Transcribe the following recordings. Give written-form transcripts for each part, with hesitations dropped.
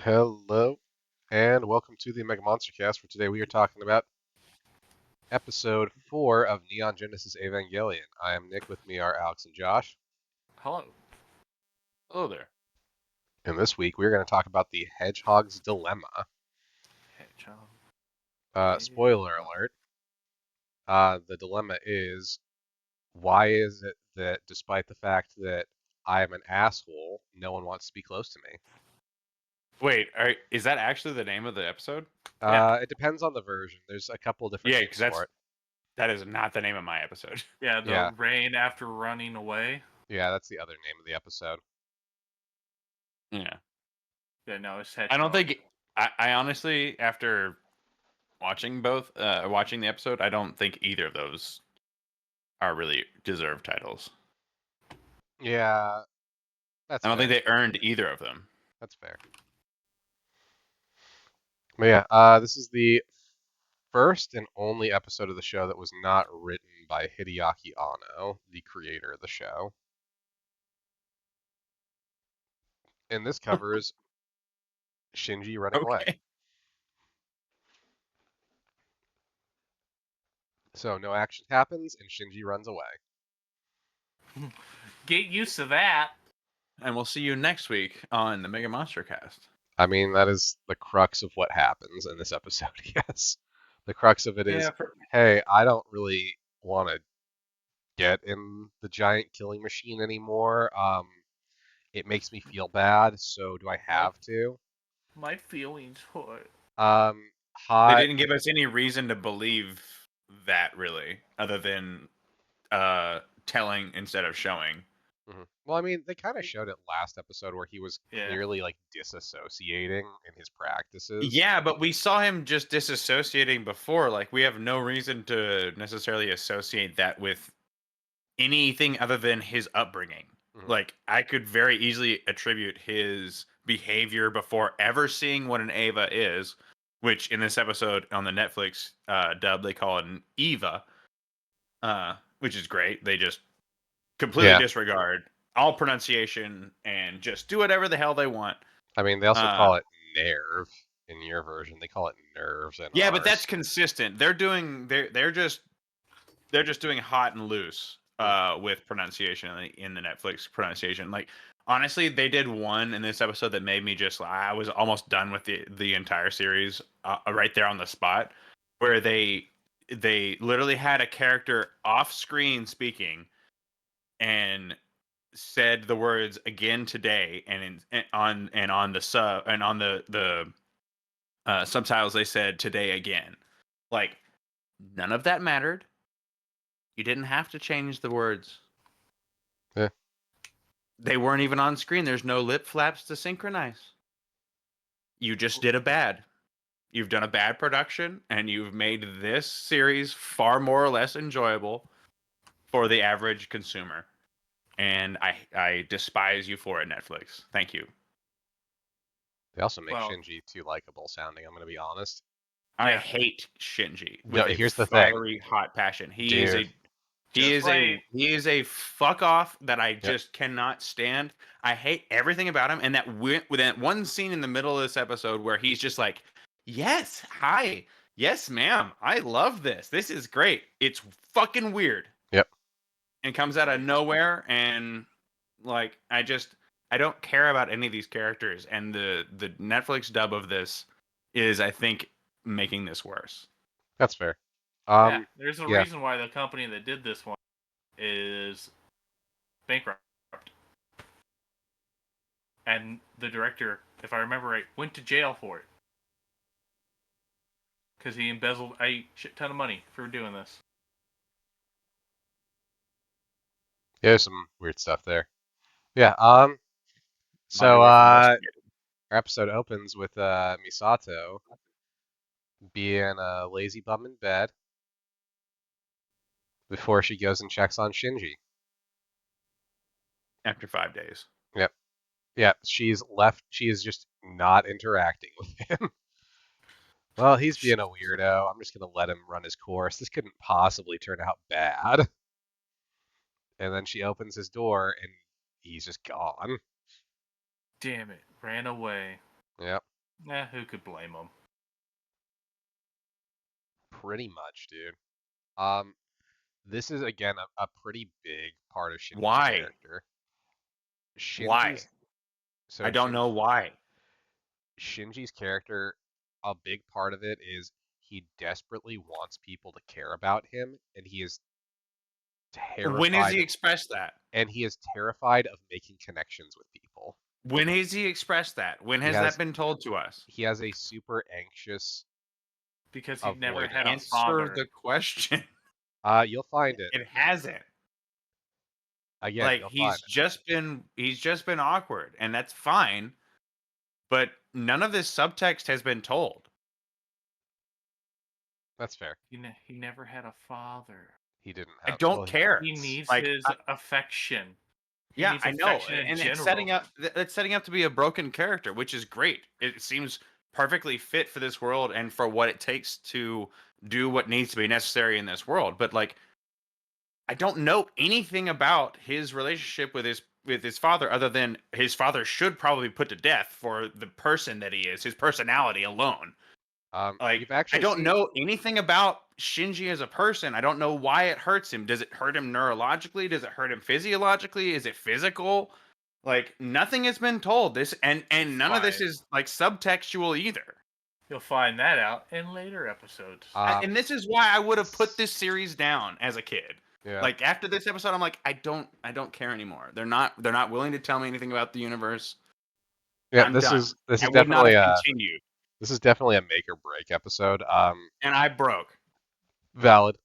Hello, and welcome to the MegaMonsterCast. For today, we are talking about episode 4 of Neon Genesis Evangelion. I am Nick. With me are Alex and Josh. Hello. Hello there. And this week, we're going to talk about the Hedgehog's Dilemma. Hedgehog. Spoiler alert. The dilemma is, why is it that despite the fact that I am an asshole, no one wants to be close to me? Wait, is that actually the name of the episode? It depends on the version. There's a couple different Yeah, names because for it. that is not the name of my episode. Yeah, the Yeah. rain after running away. Yeah, that's the other name of the episode. Yeah. Yeah, no, it's Hedgehog. I don't think. I honestly, after watching watching the episode, I don't think either of those are really deserved titles. Yeah, that's I don't fair. think they earned either of them. That's fair. But yeah, this is the first and only episode of the show that was not written by Hideaki Anno, the creator of the show. And this covers Shinji running away. Okay. So no action happens, and Shinji runs away. Get used to that. And we'll see you next week on the MegaMonsterCast. I mean, that is the crux of what happens in this episode, yes. The crux of it is, hey, I don't really want to get in the giant killing machine anymore. It makes me feel bad, so do I have to? My feelings hurt. Hot. They didn't give us any reason to believe that, really, other than telling instead of showing. Mm-hmm. Well, I mean, they kind of showed it last episode where he was clearly like disassociating in his practices. Yeah, but we saw him just disassociating before. Like, we have no reason to necessarily associate that with anything other than his upbringing. Mhm. Like, I could very easily attribute his behavior before ever seeing what an Ava is, which in this episode on the Netflix dub they call it an Eva, which is great. They just completely disregard all pronunciation and just do whatever the hell they want. I mean, they also call it nerve in your version. They call it nerves in ours. But that's consistent. They're just doing hot and loose with pronunciation in the Netflix pronunciation. Like, honestly, they did one in this episode that made me just, I was almost done with the entire series right there on the spot, where they literally had a character off screen speaking and said the words again today, and on the sub and on the subtitles they said today again. Like, none of that mattered. You didn't have to change the words. Yeah. They weren't even on screen. There's no lip flaps to synchronize. You just did a bad. You've done a bad production, and you've made this series far more or less enjoyable for the average consumer. And I despise you for it, Netflix. Thank you. They also make Shinji too likable sounding, I'm going to be honest. I hate Shinji with No, here's the thing. Fiery hot passion. He Dude. is a fuck off that I just cannot stand. I hate everything about him. And with that one scene in the middle of this episode where he's just like, "Yes, hi, yes, ma'am, I love this. This is great. It's fucking weird." Yep. And comes out of nowhere, and like I don't care about any of these characters. And the Netflix dub of this is, I think, making this worse. That's fair. There's a reason why the company that did this one is bankrupt. And the director, if I remember right, went to jail for it. Because he embezzled a shit ton of money for doing this. Yeah, there's some weird stuff there. Yeah, so our episode opens with Misato being a lazy bum in bed before she goes and checks on Shinji. After 5 days. Yep. Yeah, she's left. She is just not interacting with him. Well, he's being a weirdo. I'm just going to let him run his course. This couldn't possibly turn out bad. And then she opens his door, and he's just gone. Damn it. Ran away. Yep. Who could blame him? Pretty much, dude. This is again a pretty big part of Shinji's Why? character. Why? So I don't know why. Shinji's character, a big part of it is he desperately wants people to care about him, and he is When has terrified he expressed that? and he is terrified of making connections with people. When has he expressed that? When has that been told to us? He has a super anxious because he never had a Answer father. the question. You'll find it. It hasn't. Again, Like you'll find it. he's just been awkward, and that's fine. But none of this subtext has been told. That's fair. He never had a father. He didn't I have. don't care. He needs Like, his affection. He yeah, needs I know, affection in and general. it's setting up to be a broken character, which is great. It seems perfectly fit for this world and for what it takes to do what needs to be necessary in this world. But like, I don't know anything about his relationship with his father, other than his father should probably be put to death for the person that he is, his personality alone. Like, You've actually I don't seen... know anything about Shinji as a person. I don't know why it hurts him. Does it hurt him neurologically? Does it hurt him physiologically? Is it physical? Like, nothing has been told. This and none of this is like subtextual either. You'll find that out in later episodes. And this is why I would have put this series down as a kid. Yeah. Like, after this episode, I'm like, I don't care anymore. They're not willing to tell me anything about the universe. Yeah, I'm this done. is I would definitely not have continued. This is definitely a make or break episode. And I broke. Valid.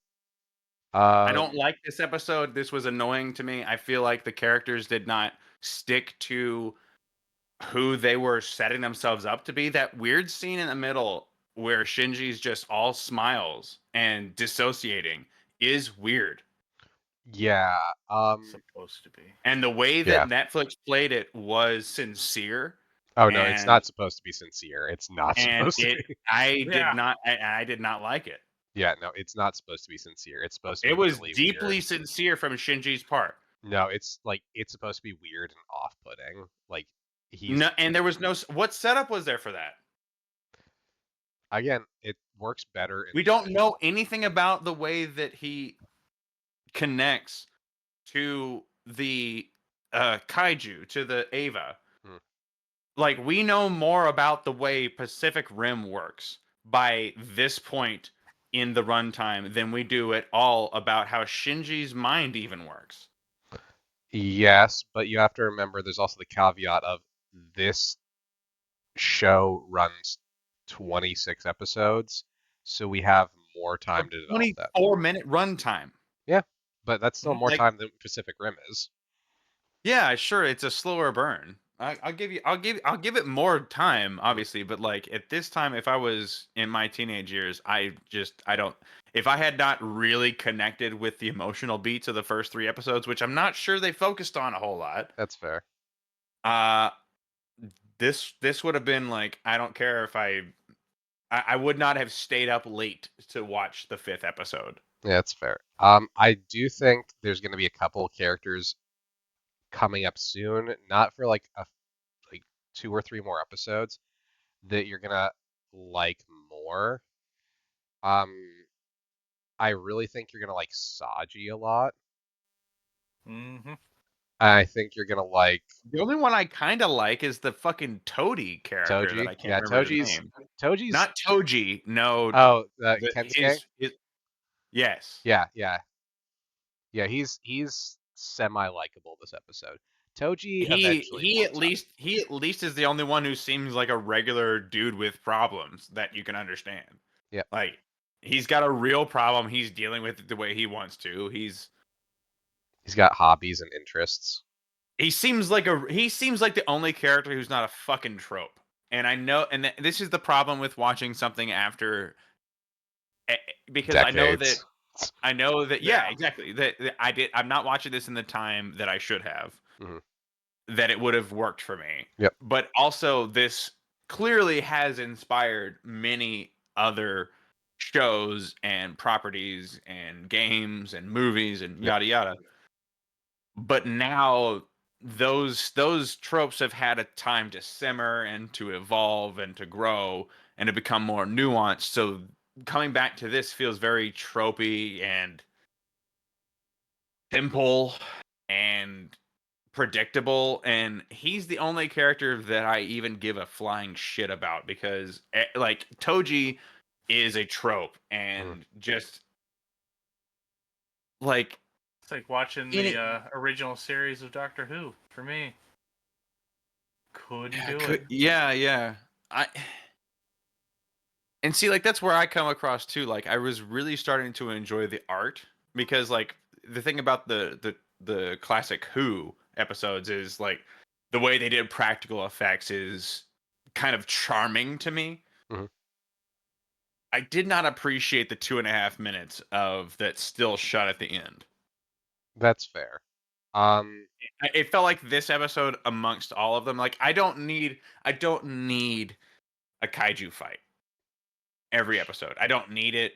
I don't like this episode. This was annoying to me. I feel like the characters did not stick to who they were setting themselves up to be. That weird scene in the middle where Shinji's just all smiles and dissociating is weird. Yeah. Supposed to be. And the way that Netflix played it was sincere. Oh no, it's not supposed to be sincere. It's not supposed to be. I did not like it. Yeah, no, it's not supposed to be sincere. It's supposed to be It was really deeply weird. sincere from Shinji's part. No, it's supposed to be weird and off-putting. Like, no, and there was no... What setup was there for that? Again, it works better. We don't know anything about the way that he connects to the kaiju, to the Eva. Like, we know more about the way Pacific Rim works by this point in the runtime than we do at all about how Shinji's mind even works. Yes, but you have to remember there's also the caveat of this show runs 26 episodes, so we have more time to develop that. 24-minute runtime. Yeah, but that's still more time than Pacific Rim is. Yeah, sure, it's a slower burn. I'll give it more time, obviously, but like at this time, if I was in my teenage years, I don't. If I had not really connected with the emotional beats of the first 3 episodes, which I'm not sure they focused on a whole lot. That's fair. This would have been like, I don't care if I would not have stayed up late to watch the 5th episode. Yeah, that's fair. I do think there's going to be a couple characters coming up soon, not for like 2 or 3 more episodes, that you're gonna like more. I really think you're gonna like Saji a lot. I think you're gonna like... The only one I kind of like is the fucking Toji character that I can't remember his name. Toji's not Toji. No. Oh, Kensuke? Yes. Yeah. He's semi-likable this episode. Toji eventually. He at least is the only one who seems like a regular dude with problems that you can understand. Yeah. Like, he's got a real problem. He's dealing with it the way he wants to. He's got hobbies and interests. He seems like the only character who's not a fucking trope. And I know, and this is the problem with watching something after, because decades. I know that yeah, exactly. That I'm not watching this in the time that I should have. That it would have worked for me. Yep. But also, this clearly has inspired many other shows and properties and games and movies and yada yada. But now those tropes have had a time to simmer and to evolve and to grow and to become more nuanced. So coming back to this feels very tropey and simple and predictable, and he's the only character that I even give a flying shit about because like Toji is a trope and just like it's like watching the original series of Doctor Who for me. Couldn't do it. Yeah. And see, like that's where I come across too. Like I was really starting to enjoy the art because like the thing about the classic Who episodes is like the way they did practical effects is kind of charming to me. Mm-hmm. I did not appreciate the 2.5 minutes of that still shot at the end. That's fair. It felt like this episode amongst all of them. Like I don't need a kaiju fight every episode. I don't need it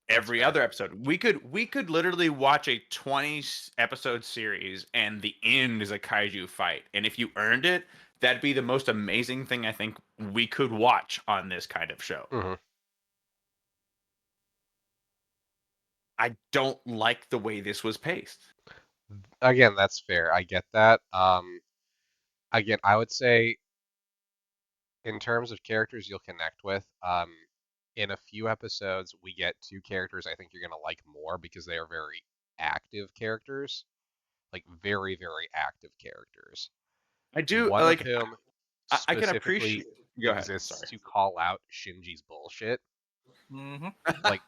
every other episode. We could literally watch a 20 episode series and the end is a kaiju fight. And if you earned it, that'd be the most amazing thing I think we could watch on this kind of show. Mm-hmm. I don't like the way this was paced. Again, that's fair. I get that. Again, I would say in terms of characters you'll connect with, in a few episodes we get two characters I think you're gonna like more because they are very active characters, like very, very active characters. I do One of like. whom I can specifically appreciate. Go ahead. exists Sorry. to call out Shinji's bullshit. Mm-hmm. Like,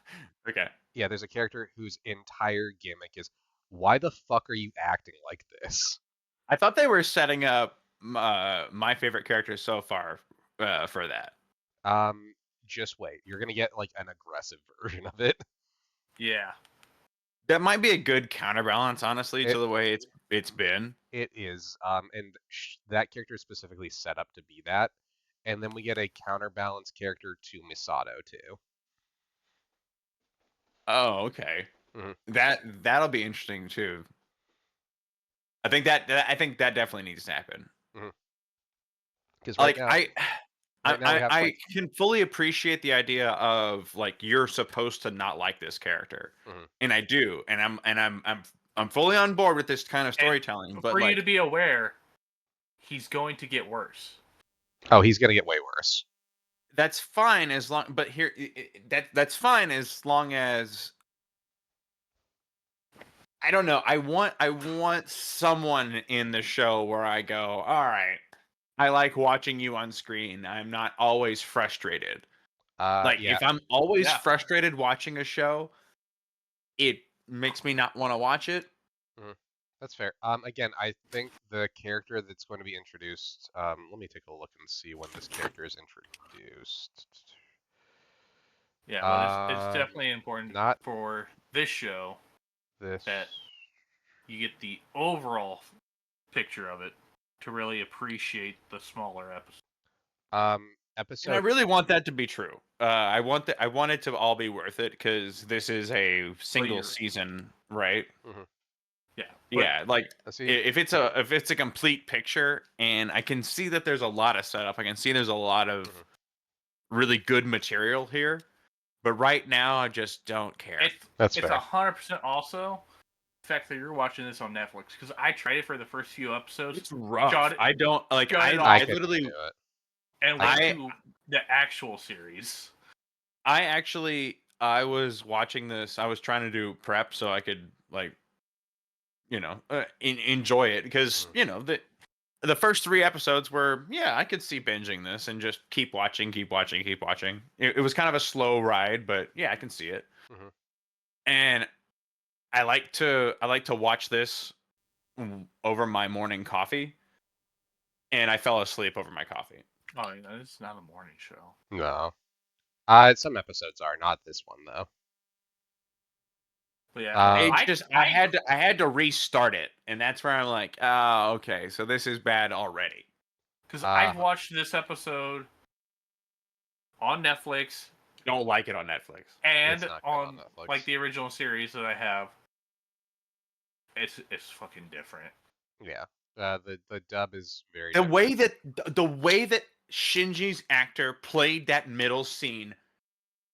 okay. yeah, there's a character whose entire gimmick is, why the fuck are you acting like this? I thought they were setting up my favorite character so far for that. Just wait. You're gonna get like an aggressive version of it. Yeah. That might be a good counterbalance, honestly, to the way it's been. It is, and that character is specifically set up to be that. And then we get a counterbalance character to Misato too. Oh, okay. Mm-hmm. That'll be interesting too. I think that definitely needs to happen. Because like now, I can fully appreciate the idea of like you're supposed to not like this character, and I do, and I'm fully on board with this kind of storytelling. And but for like, you to be aware, he's going to get worse. Oh, he's gonna get way worse. That's fine as long. But here, that's fine as long as. I don't know. I want someone in the show where I go, all right, I like watching you on screen. I'm not always frustrated. Yeah. If I'm always frustrated watching a show, it makes me not want to watch it. That's fair. Again, I think the character that's going to be introduced. Let me take a look and see when this character is introduced. Yeah, but it's definitely important for this show that you get the overall picture of it to really appreciate the smaller episodes. Episode. And I really want that to be true. I want it to all be worth it because this is a single season, right? Yeah. Yeah, like if it's a complete picture, and I can see that there's a lot of setup. I can see there's a lot of really good material here, but right now I just don't care. That's fair. It's 100% also the fact that you're watching this on Netflix because I tried it for the first few episodes. It's rough. I don't like. I literally do it. And went to the actual series. I was watching this. I was trying to do prep so I could like, enjoy it because the first 3 episodes were I could see binging this and just keep watching. It was kind of a slow ride, but I can see it. And I like to watch this over my morning coffee, and I fell asleep over my coffee. Oh, it's not a morning show. No. Some episodes are, not this one though. But yeah, I had to restart it, and that's where I'm like, oh, okay, so this is bad already. Because I've watched this episode on Netflix. Don't like it on Netflix. And on Netflix. Like the original series that I have. It's fucking different. Yeah. The dub is very the different. way that Shinji's actor played that middle scene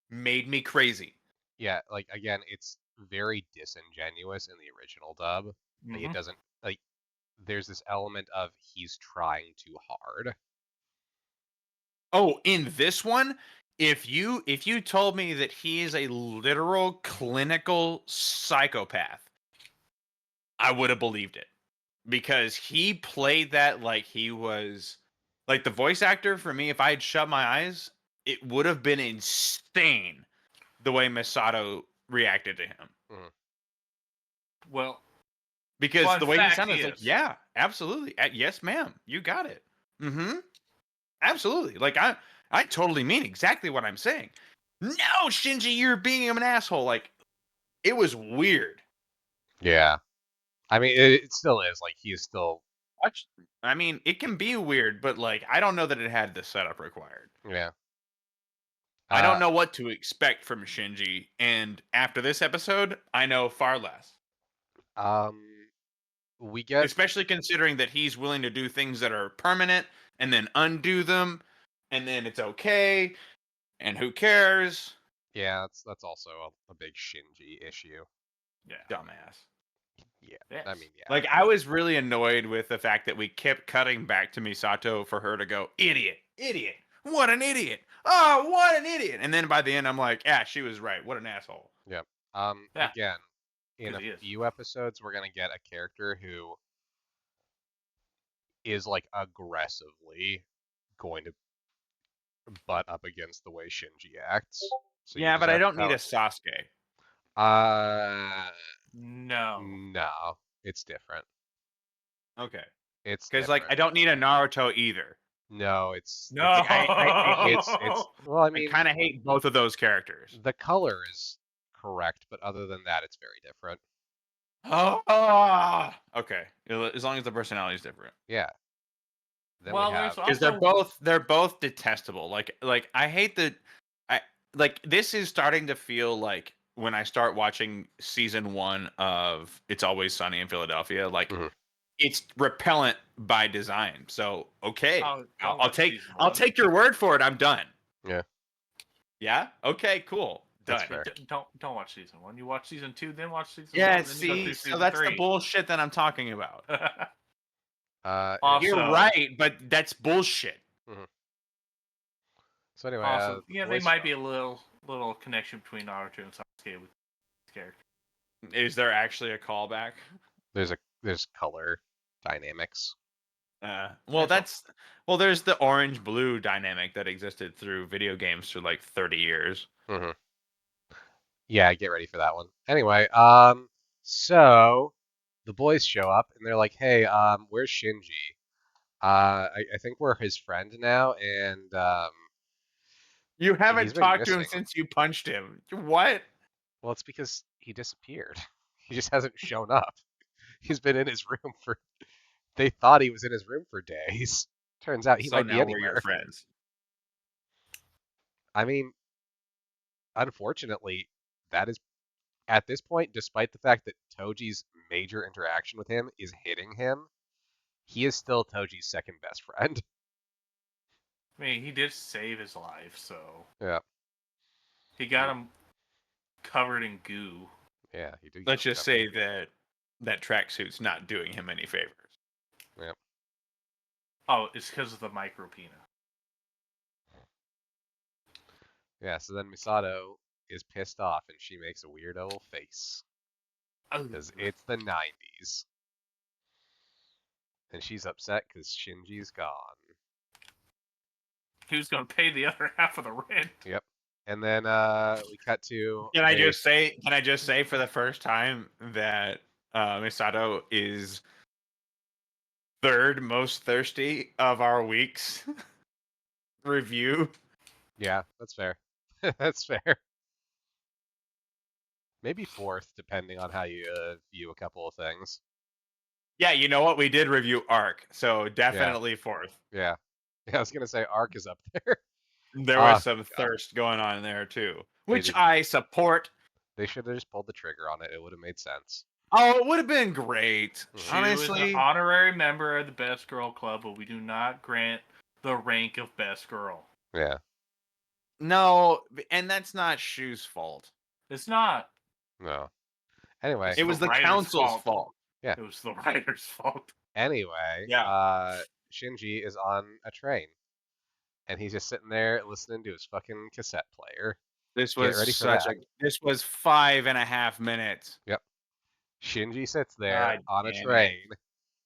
made me crazy. Yeah, like again, it's very disingenuous in the original dub. Like it doesn't like there's this element of he's trying too hard. Oh, in this one, if you told me that he is a literal clinical psychopath, I would have believed it. Because he played that like he was like the voice actor for me, if I had shut my eyes, it would have been insane the way Misato reacted to him. Mm. Well, because the way he sounded, like, yeah, absolutely. Yes, ma'am. You got it. Mm-hmm. Absolutely. Like I totally mean exactly what I'm saying. No, Shinji, you're being an asshole. Like, it was weird. Yeah. I mean, it still is. Like, he is still... I mean, it can be weird, but, like, I don't know that it had the setup required. Yeah. I don't know what to expect from Shinji, and after this episode, I know far less. We get... Especially considering that he's willing to do things that are permanent, and then undo them, and then it's okay, and who cares? Yeah, that's also a big Shinji issue. Yeah. Dumbass. Yeah, yes. I mean, yeah. Like, I was really annoyed with the fact that we kept cutting back to Misato for her to go, idiot, idiot, what an idiot, oh, what an idiot. And then by the end, I'm like, yeah, she was right, what an asshole. Yeah. Again, in a few episodes, we're going to get a character who is, like, aggressively going to butt up against the way Shinji acts. So yeah, but I don't need a Sasuke. No, it's different. Okay. It's because like I don't need a Naruto either. No, it's no. It's well, I mean, I kind of hate both of those characters. The color is correct, but other than that, it's very different. Oh, okay. As long as the personality is different. Yeah. Then well, because they're both detestable. Like I hate that. Like this is starting to feel like when I start watching season 1 of It's Always Sunny in Philadelphia, like it's repellent by design. So okay, I'll take your word for it. I'm done. Yeah. Yeah. Okay. Cool. Done. Don't watch season 1. You watch season 2, then watch season 1. Yeah. See, so that's 3. The bullshit that I'm talking about. Also, you're right, but that's bullshit. So anyway, also, they might be a little connection between Naruto and Sasuke with this character. Is there actually a callback? There's color dynamics. There's the orange-blue dynamic that existed through video games for like 30 years. Yeah, get ready for that one. Anyway, so the boys show up and they're like, "Hey, where's Shinji? I think we're his friend now, and you haven't talked to him since you punched him. What? Well, it's because he disappeared. He just hasn't shown up. He's been in his room for... They thought he was in his room for days. Turns out he might be anywhere. So now we're your friends. I mean, unfortunately, that is, at this point, despite the fact that Toji's major interaction with him is hitting him, he is still Toji's second best friend. I mean, he did save his life, so... Yeah. He got him covered in goo. Yeah, he did. Let's just say that tracksuit's not doing him any favors. Yeah. Oh, it's because of the micro penis. Yeah, so then Misato is pissed off and she makes a weird old face. Because it's the 90s. And she's upset because Shinji's gone. Who's going to pay the other half of the rent? Yep. And then we cut to... Can I just say for the first time that Misato is third most thirsty of our week's review? Yeah, that's fair. That's fair. Maybe fourth, depending on how you view a couple of things. Yeah, you know what? We did review Arc, so definitely fourth. Yeah. I was going to say Arc is up there. There was some thirst going on there, too. Which I support. They should have just pulled the trigger on it. It would have made sense. Oh, it would have been great. Shu Honestly, is an honorary member of the Best Girl Club, but we do not grant the rank of Best Girl. Yeah. No, and that's not Shu's fault. It's not. No. Anyway. It was the council's fault. Yeah. It was the writer's fault. Anyway, yeah. Shinji is on a train. And he's just sitting there listening to his fucking cassette player. This was This was 5.5 minutes. Yep. Shinji sits there on a train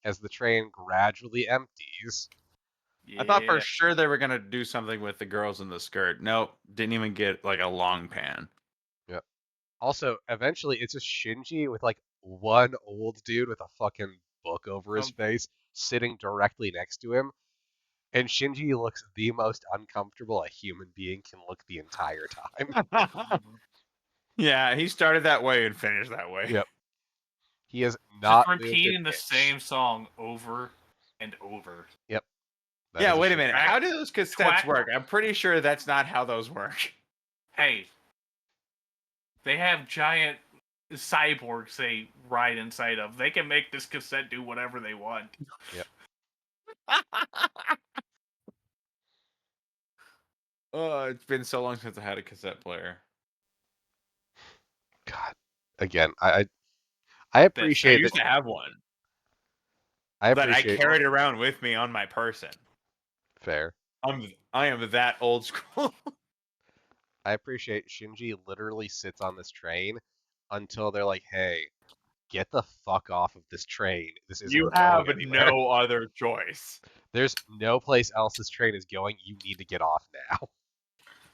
as the train gradually empties. Yeah. I thought for sure they were gonna do something with the girls in the skirt. Nope, didn't even get like a long pan. Yep. Also, eventually, it's just Shinji with like one old dude with a fucking book over his face sitting directly next to him. And Shinji looks the most uncomfortable a human being can look the entire time. Yeah, he started that way and finished that way. Yep. He is not just repeating the same song over and over. Yep. Yeah, wait a minute. How do those cassettes work? I'm pretty sure that's not how those work. Hey, they have giant cyborgs they ride inside of. They can make this cassette do whatever they want. Yep. Oh, it's been so long since I had a cassette player. God, again, I appreciate I used to have one. I carried around with me on my person. Fair. I am that old school. I appreciate Shinji literally sits on this train until they're like, "Hey, get the fuck off of this train. This isn't going anywhere. You have no other choice. There's no place else this train is going. You need to get off now."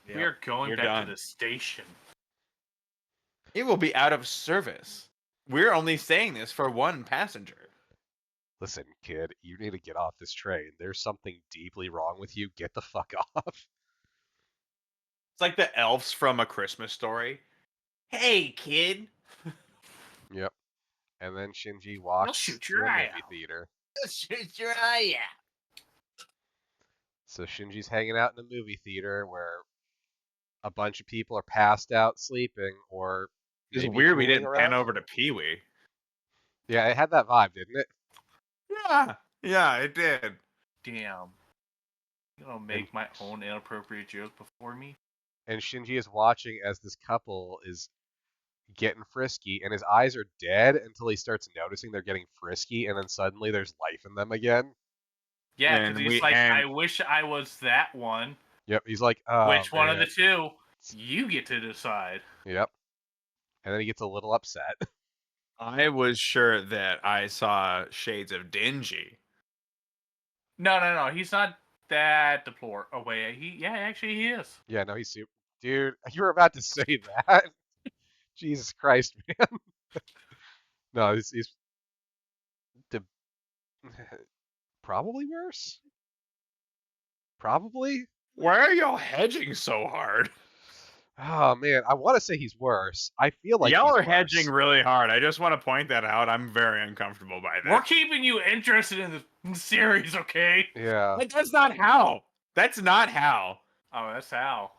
Yep. We are going back to the station. It will be out of service. We're only saying this for one passenger. Listen, kid, you need to get off this train. There's something deeply wrong with you. Get the fuck off. It's like the elves from A Christmas Story. Hey, kid. Yep. And then Shinji walks to the movie theater. Shoot your eye out. So Shinji's hanging out in a movie theater where a bunch of people are passed out sleeping, or it's weird we didn't pan over to Pee-wee. Yeah, it had that vibe, didn't it? Yeah, it did. Damn. You know, make my own inappropriate joke before me. And Shinji is watching as this couple is getting frisky, and his eyes are dead until he starts noticing they're getting frisky, and then suddenly there's life in them again. Yeah, because he's like, I wish I was that one. Yep, he's like, which one of the two? You get to decide. Yep. And then he gets a little upset. I was sure that I saw shades of Dingy. No. He's not that deplorable. Oh, wait. Actually, he is. Yeah, no, he's super. Dude, you were about to say that. Jesus Christ, man. No, he's probably worse. Probably. Why are y'all hedging so hard? Oh man, I want to say he's worse. I feel like y'all are hedging really hard. I just want to point that out. I'm very uncomfortable by that. We're keeping you interested in the series, okay? Yeah. That's not how. That's not how. Oh, that's how.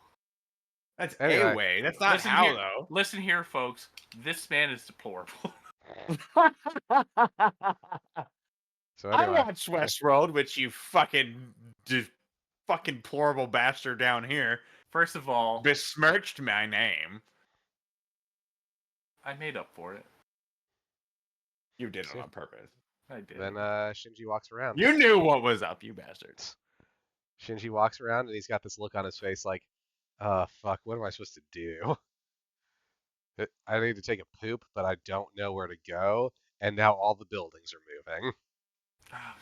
That's a way. That's not how, though. Listen here, folks. This man is deplorable. So anyway. I watched Westworld, which you fucking deplorable bastard down here. First of all, besmirched my name. I made up for it. You did it on purpose. I did. Then Shinji walks around. You knew what was up, you bastards. Shinji walks around and he's got this look on his face like, fuck, what am I supposed to do? I need to take a poop, but I don't know where to go. And now all the buildings are moving.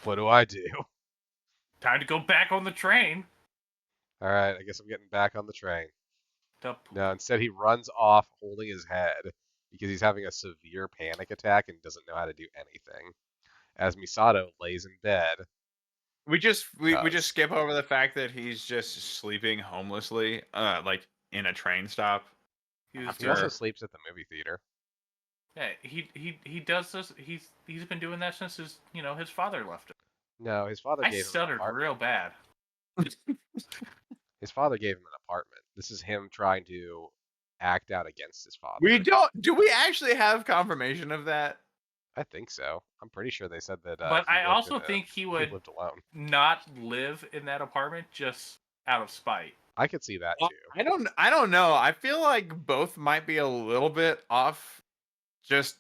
What do I do? Time to go back on the train. All right, I guess I'm getting back on the train. No, instead he runs off holding his head because he's having a severe panic attack and doesn't know how to do anything. As Misato lays in bed. We just skip over the fact that he's just sleeping homelessly, like in a train stop. He also sleeps at the movie theater. Yeah, he does this. He's been doing that since his father left him. No, his father gave him an stuttered real bad. His father gave him an apartment. This is him trying to act out against his father. We don't. Do we actually have confirmation of that? I think so. I'm pretty sure they said that. But I also think he would lived alone. not live in that apartment just out of spite. I could see that too. I don't know. I feel like both might be a little bit off, just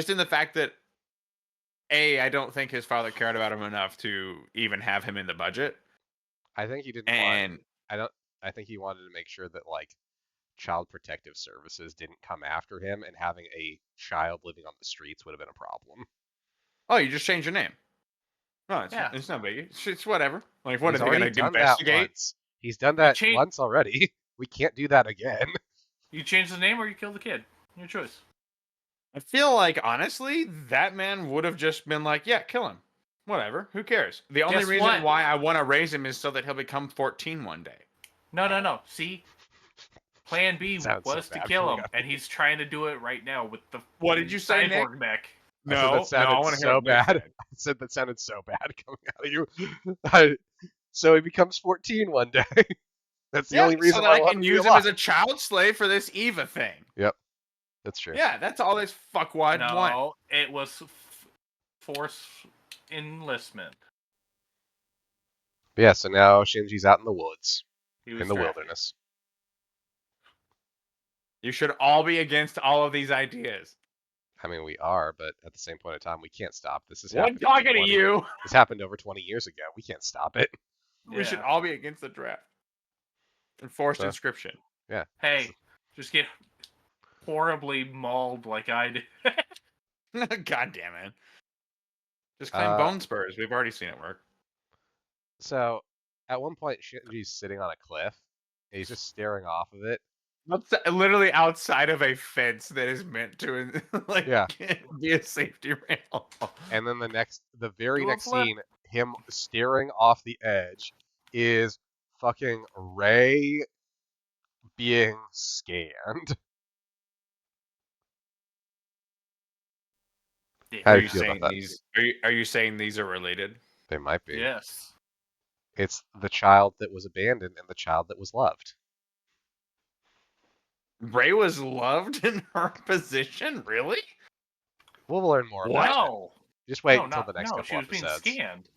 in the fact that I don't think his father cared about him enough to even have him in the budget. I think he didn't want. I think he wanted to make sure that like Child Protective Services didn't come after him, and having a child living on the streets would have been a problem. Oh, you just change your name. No, it's no biggie. It's whatever. Like, what, are they going to investigate? He's done that once already. We can't do that again. You change the name or you kill the kid. Your choice. I feel like, honestly, that man would have just been like, yeah, kill him. Whatever. Who cares? The only reason why I want to raise him is so that he'll become 14 one day. No. See? Plan B was to kill him, and he's trying to do it right now with the What did you say, Nick? Mech. No, I want to hear so bad. I said that sounded so bad coming out of you. So he becomes 14 one day. That's the only reason so that I can use him as a child slave for this Eva thing. Yep, that's true. Yeah, that's all this fuckwad want. No, it was forced enlistment. Yeah, so now Shinji's out in the woods, in the wilderness. You should all be against all of these ideas. I mean, we are, but at the same point in time, we can't stop. This is happening. I'm talking to you. This happened over 20 years ago. We can't stop it. We should all be against the draft. Enforced inscription. Yeah. Hey, just get horribly mauled like I did. God damn it. Just claim bone spurs. We've already seen it work. So, at one point, Shinji's sitting on a cliff. And he's just staring off of it. Literally outside of a fence that is meant to be a safety rail. And then the very next scene, him staring off the edge, is fucking Ray being scanned. How do you feel about that? Are you saying these are related? They might be. Yes. It's the child that was abandoned and the child that was loved. Ray was loved in her position? Really? We'll learn more about it. Just wait until the next couple episodes. She was being scanned.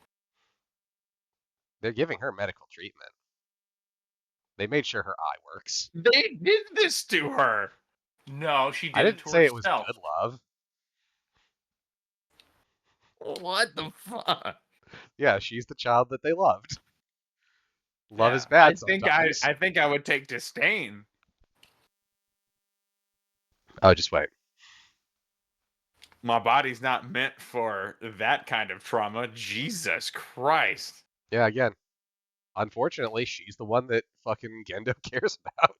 They're giving her medical treatment. They made sure her eye works. They did this to her. No, she did I didn't say it was good love. What the fuck? Yeah, she's the child that they loved. Love is bad sometimes. I think I would take disdain. Oh, just wait. My body's not meant for that kind of trauma. Jesus Christ. Yeah, again. Unfortunately, she's the one that fucking Gendo cares about.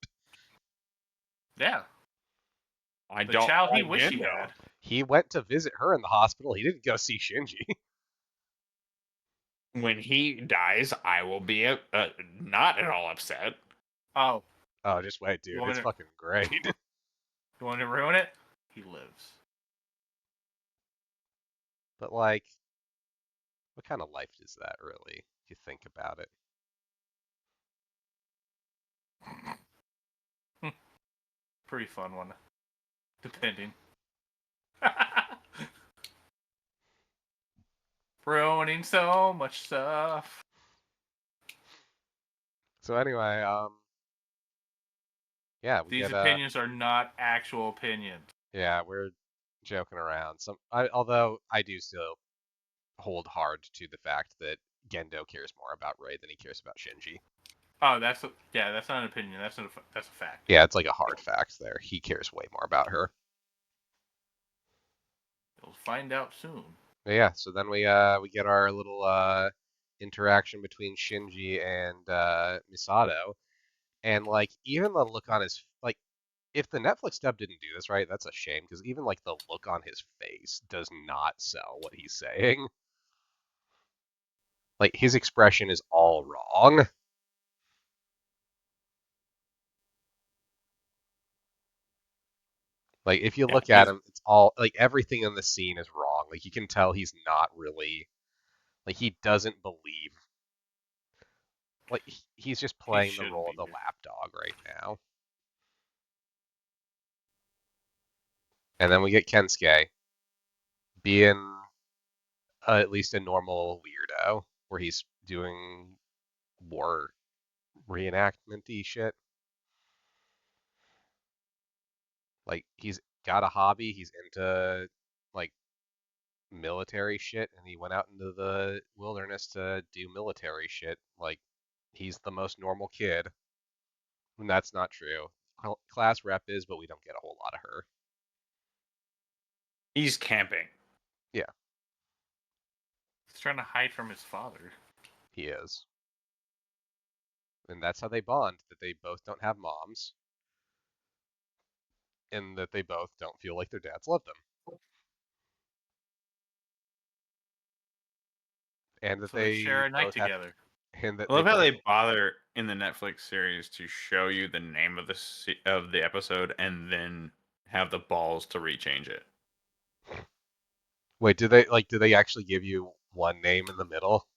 Yeah. The child he wished he had. He went to visit her in the hospital. He didn't go see Shinji. When he dies, I will be not at all upset. Oh. Oh, just wait, dude. It's fucking great. You want to ruin it? He lives. But, like, what kind of life is that, really, if you think about it? Pretty fun one. Depending. Ruining so much stuff. So anyway, yeah, these opinions are not actual opinions. Yeah, we're joking around. Although I do still hold hard to the fact that Gendo cares more about Ray than he cares about Shinji. Oh, that's not an opinion. That's a fact. Yeah, it's like a hard fact there. He cares way more about her. You'll find out soon. But yeah, so then we get our little interaction between Shinji and Misato, and like even the look on his if the Netflix dub didn't do this right, that's a shame because even like the look on his face does not sell what he's saying. Like his expression is all wrong. Like if you look at him, it's all like everything in the scene is wrong. Like you can tell he's not really like he doesn't believe. Like he's just playing the role of the lapdog right now. And then we get Kensuke being at least a normal weirdo, where he's doing war reenactment-y shit. Like, he's got a hobby, he's into, like, military shit, and he went out into the wilderness to do military shit. Like, he's the most normal kid. And that's not true. Class rep is, but we don't get a whole lot of her. He's camping. Yeah. He's trying to hide from his father. He is. And that's how they bond, that they both don't have moms. And that they both don't feel like their dads love them. And that so they share a night both together. And that I love how they bother in the Netflix series to show you the name of the episode and then have the balls to rechange it. Wait, do they actually give you one name in the middle?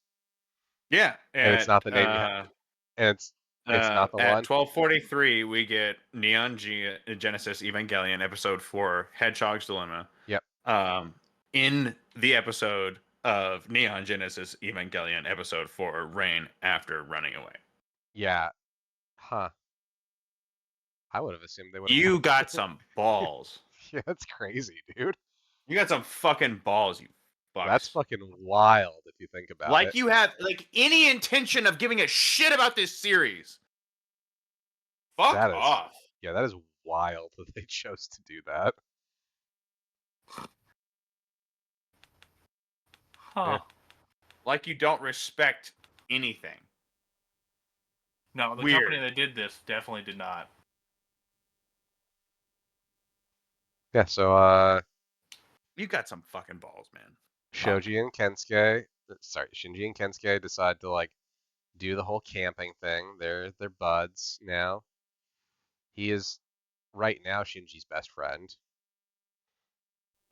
Yeah, And it's not the name you have. And it's not the at one. 12:43 we get Neon Genesis Evangelion episode 4 Hedgehog's Dilemma. Yep. In the episode of Neon Genesis Evangelion episode 4 Rain After Running Away. Yeah. Huh. I would have assumed they would have. You got some balls. Yeah, that's crazy, dude. You got some fucking balls, you fucks. That's fucking wild if you think about it. Like you have any intention of giving a shit about this series. Fuck off. Yeah, that is wild that they chose to do that. Huh. Yeah. Like you don't respect anything. No, the company that did this definitely did not. Yeah, so you got some fucking balls, man. Shinji and Kensuke decide to like do the whole camping thing. They're buds now. He is right now Shinji's best friend.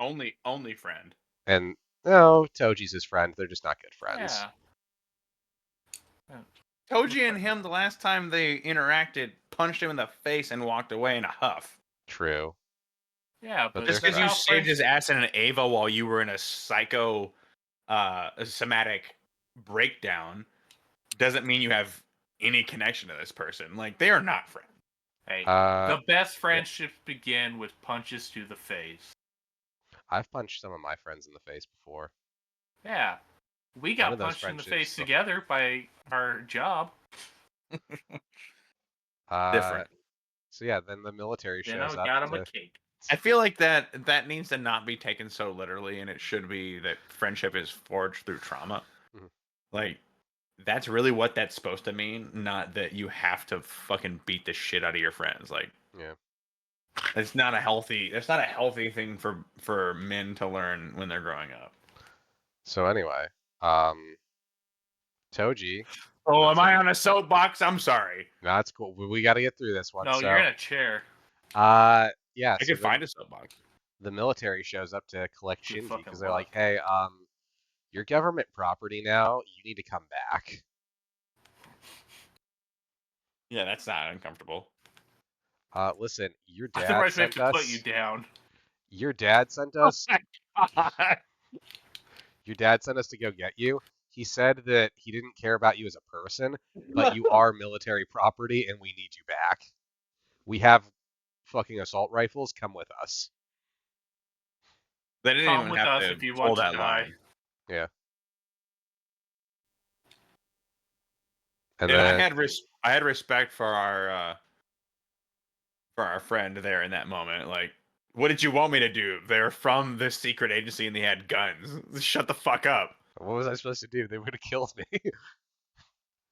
Only friend. And no, Toji's his friend. They're just not good friends. Yeah. Toji and him, the last time they interacted, punched him in the face and walked away in a huff. True. Yeah, but just because you saved his ass in an Ava while you were in a psycho somatic breakdown doesn't mean you have any connection to this person. Like, they are not friends. Hey, the best friendships begin with punches to the face. I've punched some of my friends in the face before. Yeah. We got punched in the face together by our job. Different. So yeah, then the military shows up. Then I got him a cake. I feel like that needs to not be taken so literally, and it should be that friendship is forged through trauma. Mm-hmm. Like, that's really what that's supposed to mean, not that you have to fucking beat the shit out of your friends. Like, yeah, it's not a healthy thing for men to learn when they're growing up. So anyway, Toji. Oh, am I on a soapbox? I'm sorry. No, it's cool. We got to get through this one. No, you're in a chair. Yeah. I could find a soapbox. The military shows up to collect Shinji because they're like, hey, you're government property now. You need to come back. Yeah, that's not uncomfortable. Listen, your dad sent us. Put you down. Your dad sent us. Oh my God. Your dad sent us to go get you. He said that he didn't care about you as a person, but you are military property and we need you back. We have fucking assault rifles. Come with us. They didn't even have to if you want that line. Yeah. And then I had respect for our friend there in that moment. Like, what did you want me to do? They're from this secret agency and they had guns. Shut the fuck up. What was I supposed to do? They would have killed me.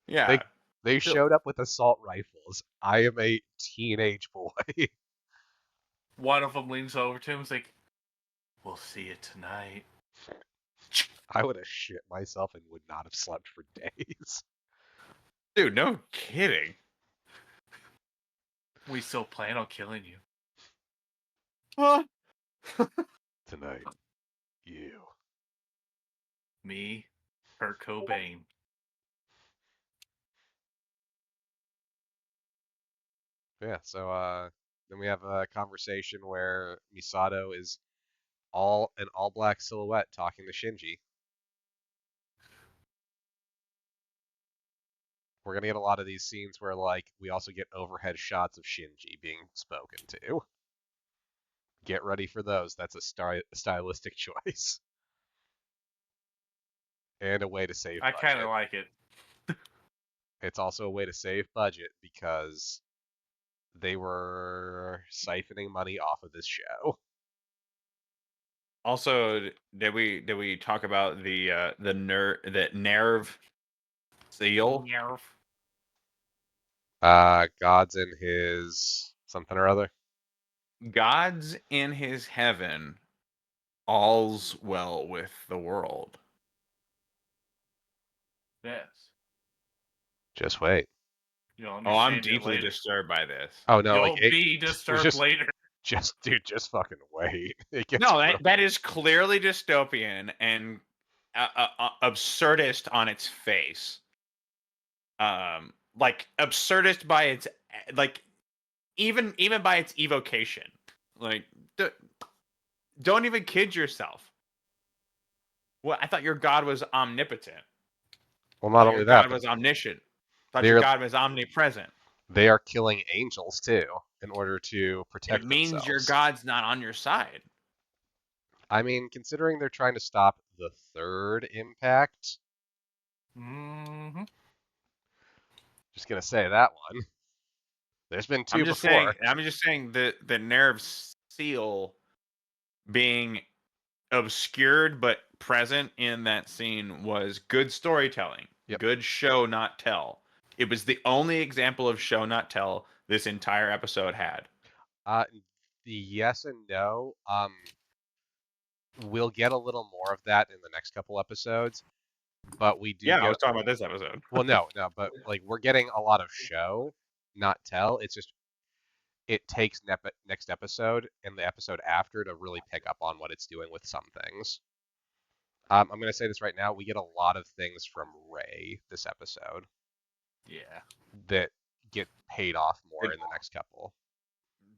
Yeah. They showed up with assault rifles. I am a teenage boy. One of them leans over to him and is like, we'll see you tonight. I would have shit myself and would not have slept for days. Dude, no kidding. We still plan on killing you. What? Tonight. You. Me, Kurt Cobain. Yeah, so then we have a conversation where Misato is an all black silhouette talking to Shinji. We're gonna get a lot of these scenes where like we also get overhead shots of Shinji being spoken to. Get ready for those. That's a stylistic choice. And a way to save budget. I kind of like it. It's also a way to save budget because they were siphoning money off of this show. Also, did we talk about the nerve seal? God's in his something or other. God's in his heaven. All's well with the world. Yes. Just wait. I'm deeply disturbed by this. Oh no, You'll be disturbed later. Just fucking wait. That is clearly dystopian and absurdist on its face. Like absurdist by its even by its evocation. Like don't even kid yourself. Well, I thought your God was omnipotent. Well, not only that, God was omniscient. I thought your God was omnipresent. They are killing angels too in order to protect themselves. It means your God's not on your side. I mean, considering they're trying to stop the third impact. Mm-hmm. Just gonna say that one. There's been two before. I'm just saying the nerve seal being obscured but present in that scene was good storytelling. Yep. Good show, not tell. It was the only example of show, not tell this entire episode had. Yes and no. We'll get a little more of that in the next couple episodes, but we do. Yeah, I was talking about this episode. Well, no, but like we're getting a lot of show, not tell. It's just it takes next episode and the episode after to really pick up on what it's doing with some things. I'm going to say this right now. We get a lot of things from Rey this episode. Yeah. That get paid off more in the next couple.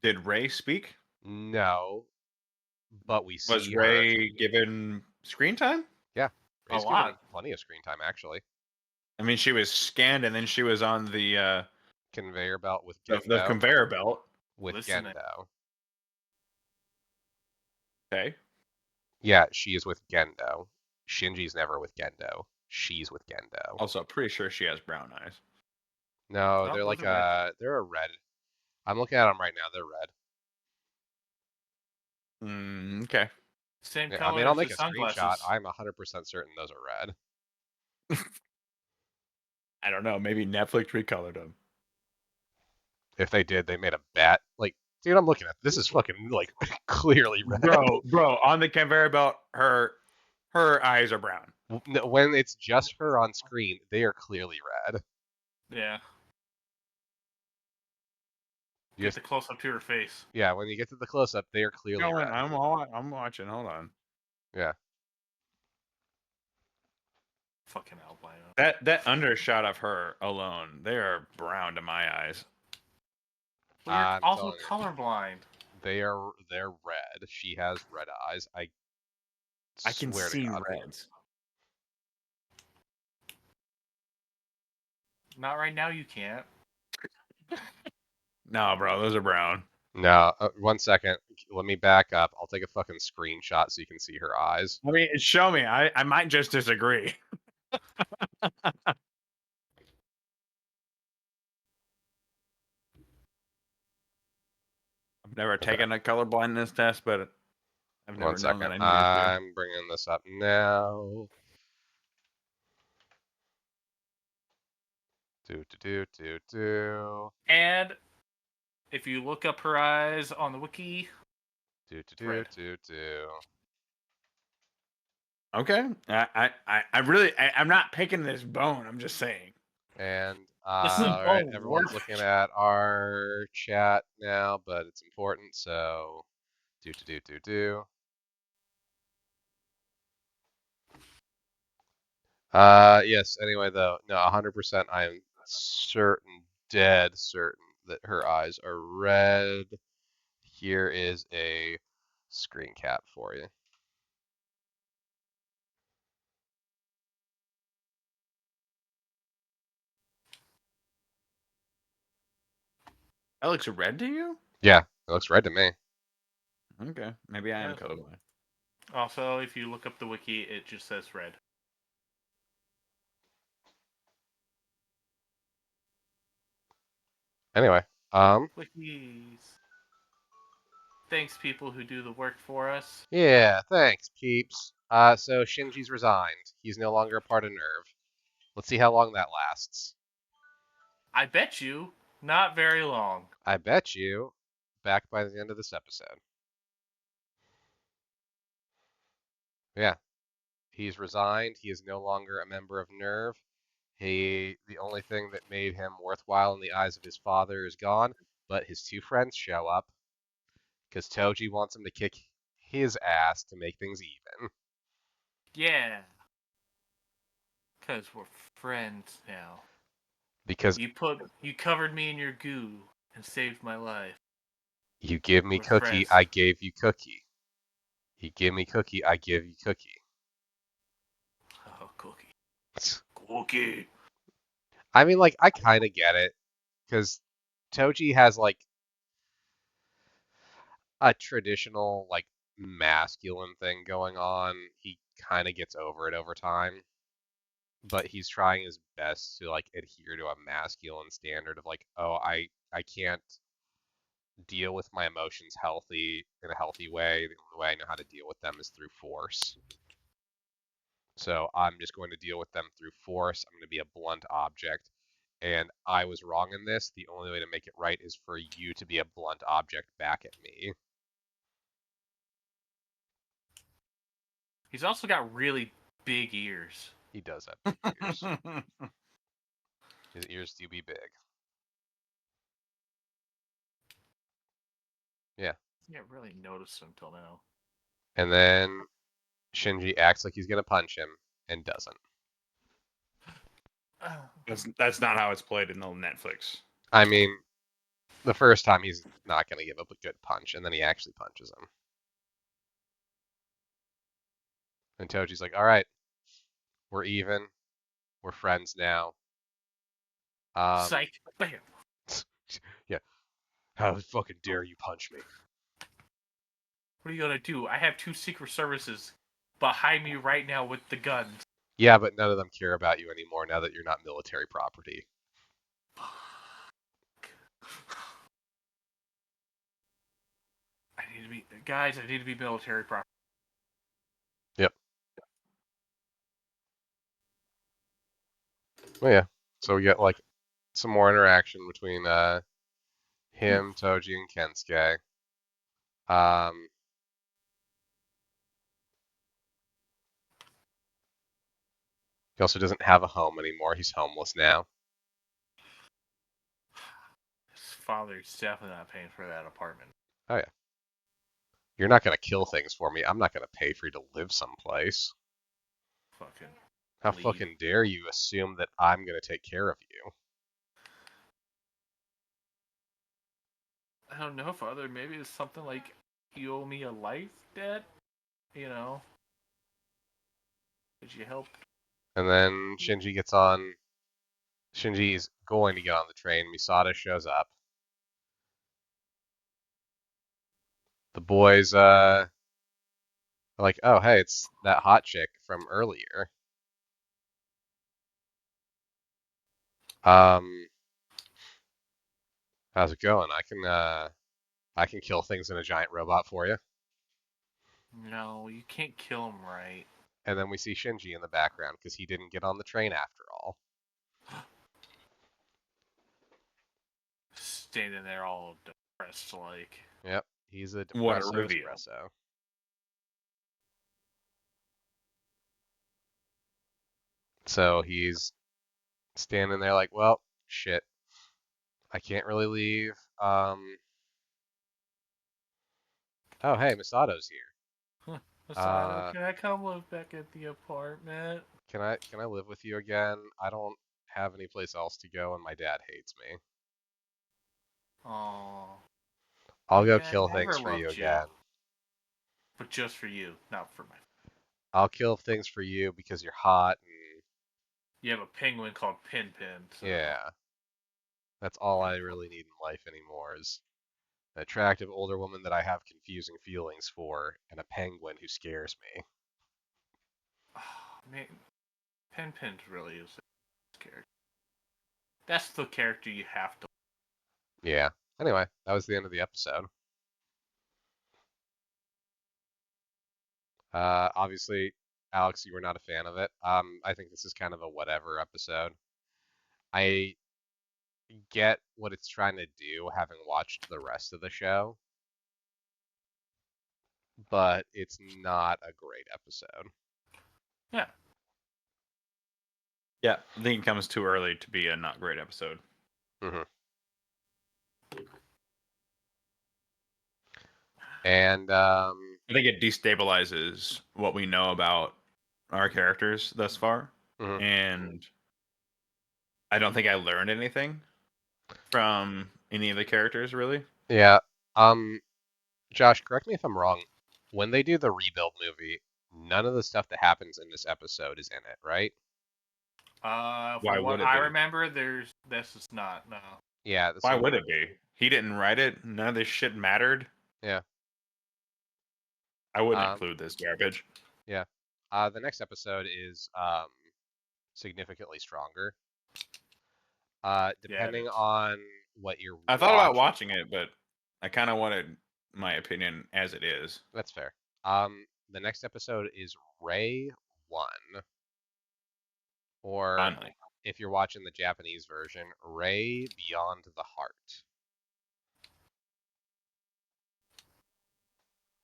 Did Rey speak? No. But we see Was Rey given screen time? Yeah. Rey's a lot. Plenty of screen time, actually. I mean, she was scanned and then she was on the conveyor belt with Gendo. The conveyor belt. With Gendo. Okay. Yeah, she is with Gendo. Shinji's never with Gendo. She's with Gendo. Also, pretty sure she has brown eyes. No, they're like they're a red. I'm looking at them right now. They're red. Okay. Same color. I mean, I'll make a sunglasses. screenshot. I'm 100% certain those are red. I don't know. Maybe Netflix recolored them. If they did, they made a bet. Like, dude, I'm looking at this. Is fucking like clearly red. Bro, on the conveyor belt, her eyes are brown. When it's just her on screen, they are clearly red. Yeah. Get the close up to her face. Yeah, when you get to the close up, they are clearly red. I'm watching. Hold on. Yeah. Fucking albino. That undershot of her alone, they are brown to my eyes. Well, you're also colorblind. They're red. She has red eyes. I can see reds. Not right now. You can't. No, bro, those are brown. No, 1 second. Let me back up. I'll take a fucking screenshot so you can see her eyes. I mean, show me. I might just disagree. I've never taken a color blindness test, but I've never 1 second. known that I needed I'm bringing this up now. And if you look up her eyes on the wiki. Okay. I'm not picking this bone. I'm just saying. And all right, everyone's looking at our chat now, but it's important, so yes, anyway though, no, 100% I am dead certain that her eyes are red. Here is a screen cap for you. That looks red to you? Yeah, it looks red to me. Okay, maybe I am colorblind. Also, if you look up the wiki, it just says red. Anyway, Wikis. Thanks, people who do the work for us. Yeah, thanks, peeps. So Shinji's resigned. He's no longer a part of Nerve. Let's see how long that lasts. I bet you, not very long. I bet you, back by the end of this episode. Yeah, he's resigned. He is no longer a member of Nerve. The only thing that made him worthwhile in the eyes of his father is gone, but his two friends show up because Toji wants him to kick his ass to make things even. Yeah. Because we're friends now. Because you covered me in your goo and saved my life. You give me we're cookie, friends. I gave you cookie. You give me cookie, I give you cookie. Oh, cookie. Cookie. I mean, like, I kind of get it, because Toji has, like, a traditional, like, masculine thing going on. He kind of gets over it over time, but he's trying his best to, like, adhere to a masculine standard of, like, oh, I can't deal with my emotions in a healthy way. The only way I know how to deal with them is through force. So I'm just going to deal with them through force. I'm going to be a blunt object. And I was wrong in this. The only way to make it right is for you to be a blunt object back at me. He's also got really big ears. He does have big ears. His ears do be big. Yeah. I didn't really notice him till now. And then Shinji acts like he's going to punch him and doesn't. That's not how it's played in the Netflix. I mean, the first time he's not going to give up a good punch, and then he actually punches him. And Toji's like, all right, we're even. We're friends now. Psych. Bam. Yeah. How fucking dare you punch me? What are you gonna do? I have 2 Secret Services behind me right now with the guns. Yeah, but none of them care about you anymore now that you're not military property. I need to be military property. Yep. Well, yeah. So we get like some more interaction between him, Toji, and Kensuke. He also doesn't have a home anymore. He's homeless now. His father's definitely not paying for that apartment. Oh yeah. You're not gonna kill things for me. I'm not gonna pay for you to live someplace. Fucking. How leave. fucking dare you assume that I'm gonna take care of you? I don't know, Father. Maybe it's something like you owe me a life debt. You know. Did you help? And then Shinji gets on. Shinji's going to get on the train. Misada shows up. The boys are like, oh hey, it's that hot chick from earlier. How's it going? I can kill things in a giant robot for you. No, you can't kill him right. And then we see Shinji in the background because he didn't get on the train after all. Standing there all depressed like. Yep, he's a What a depresso reveal. espresso. So he's standing there like, well, shit. I can't really leave. Oh, hey, Misato's here. Masato, can I come live back at the apartment? Can I live with you again? I don't have any place else to go, and my dad hates me. Aww. I'll go kill things for you again. But just for you, not for my. I'll kill things for you because you're hot and you have a penguin called Pin Pin. So. yeah. That's all I really need in life anymore is an attractive older woman that I have confusing feelings for, and a penguin who scares me. Oh, man, Pen really is this character. That's the character you have to. Yeah. Anyway, that was the end of the episode. Obviously, Alex, you were not a fan of it. I think this is kind of a whatever episode. I get what it's trying to do, having watched the rest of the show, but it's not a great episode. Yeah. Yeah, I think it comes too early to be a not great episode. Mm-hmm. And I think it destabilizes what we know about our characters thus far, and I don't think I learned anything from any of the characters, really. Yeah. Josh, correct me if I'm wrong. When they do the rebuild movie, none of the stuff that happens in this episode is in it, right? From what I remember, this is not, no. Yeah. Why would it be? He didn't write it. None of this shit mattered. Yeah. I wouldn't include this garbage. Yeah. The next episode is significantly stronger. Depending on what you're I thought about watching it, but I kind of wanted my opinion as it is. That's fair. The next episode is Ray 1. Or Finally. If you're watching the Japanese version, Ray Beyond the Heart.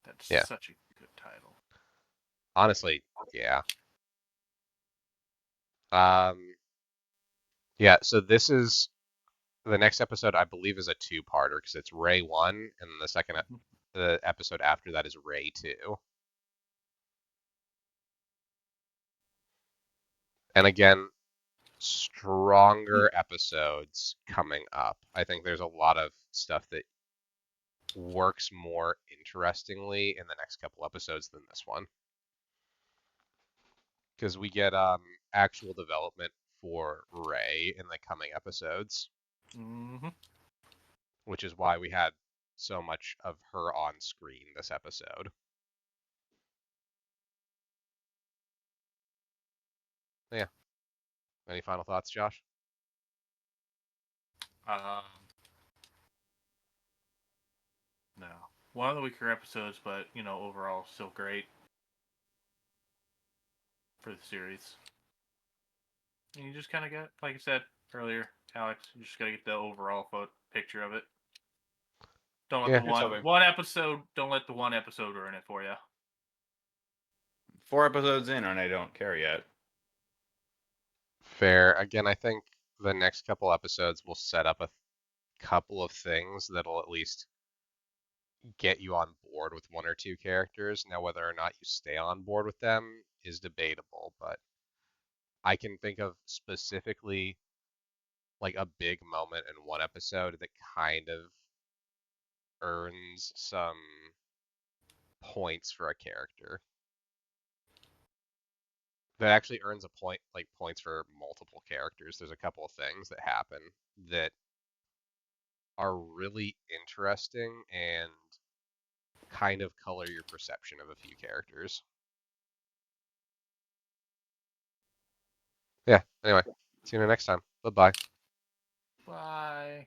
That's such a good title. Honestly, yeah. Yeah, so this is the next episode, I believe, is a two-parter because it's Ray 1, and the episode after that is Ray 2. And again, stronger episodes coming up. I think there's a lot of stuff that works more interestingly in the next couple episodes than this one. Because we get actual development for Ray in the coming episodes. Which is why we had so much of her on screen this episode. Yeah. Any final thoughts, Josh? No. One of the weaker episodes, but, overall still great for the series. And you just kind of get, like I said earlier, Alex, you just got to get the overall picture of it. Don't let the one episode, don't let the one episode ruin it for you. 4 episodes in and I don't care yet. Fair. Again, I think the next couple episodes will set up a couple of things that'll at least get you on board with one or two characters. Now, whether or not you stay on board with them is debatable, but I can think of specifically like a big moment in one episode that kind of earns some points for a character. That actually earns a point, like points for multiple characters. There's a couple of things that happen that are really interesting and kind of color your perception of a few characters. Yeah, anyway, see you next time. Bye-bye. Bye.